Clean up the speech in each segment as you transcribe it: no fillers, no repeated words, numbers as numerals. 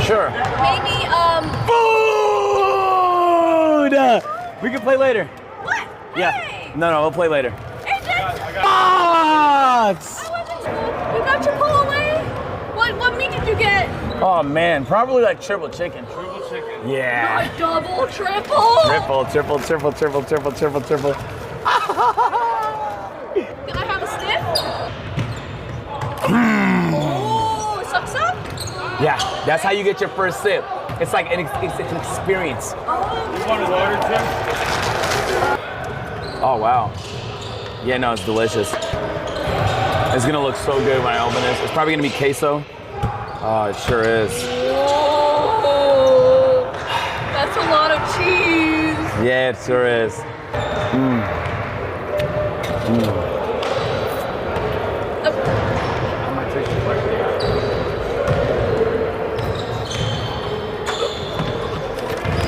Sure. Maybe, Food! We can play later. What? Yeah. Hey. No, we'll play later. Hey, Jack. Fox! I wasn't We got Chipotle. What meat did you get? Oh man, probably like triple chicken. Triple chicken. Yeah. Not double, triple. Triple. Can I have a sniff? Oh, it sucks up? Yeah, that's how you get your first sip. It's like it's an experience. You want a water, Tim? Oh wow. Yeah, no, it's delicious. It's gonna look so good when I open this. It's probably gonna be queso. Oh, it sure is. Whoa, that's a lot of cheese. Yeah, it sure is.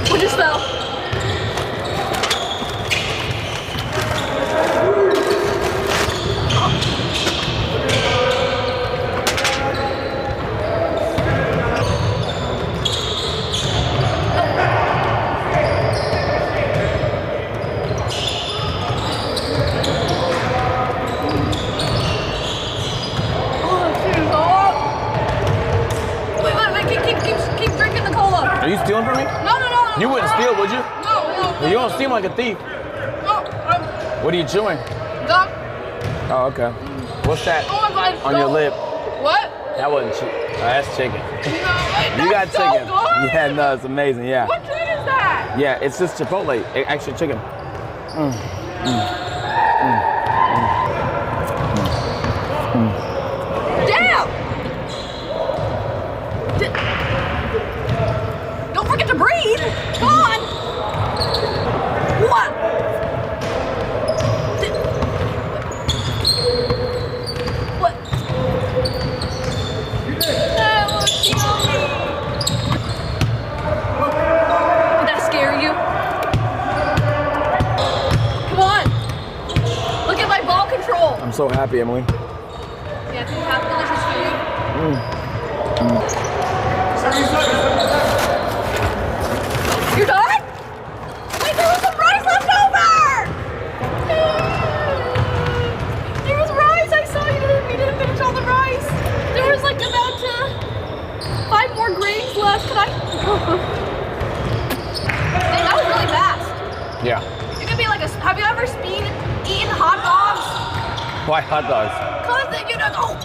What'd you smell? Keep drinking the cola. Are you stealing from me? No. You wouldn't steal, would you? No. You don't seem like a thief. No. What are you chewing? Gum. Oh, okay. What's that Oh my God. on your lip? What? That wasn't chicken. That's chicken. No, You got so chicken. Good. Yeah, no, it's amazing. Yeah. What treat is that? Yeah, it's just Chipotle, extra chicken. Damn! Don't forget to breathe. Come on. What? What? That looks yummy. Did that scare you? Come on. Look at my ball control. I'm so happy, Emily. Yeah, can you have delicious food? You're done? Wait, there was some rice left over! There was rice, I saw you didn't finish all the rice. There was like about 5 more grains left. Could I? Hey, that was really fast. Yeah. It could be like have you ever eaten hot dogs? Why hot dogs? Cause they get oh.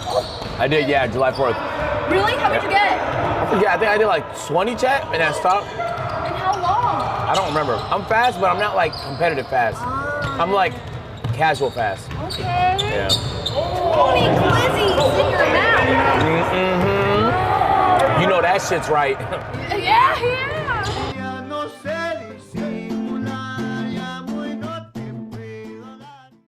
I did, yeah, July 4th. Really? How many did you get? I think I did like 20, chat, and I stopped. And how long? I don't remember. I'm fast, but I'm not like competitive fast. I'm like casual fast. Okay. Yeah. 20 glizzies in your mouth. You know that shit's right. Yeah.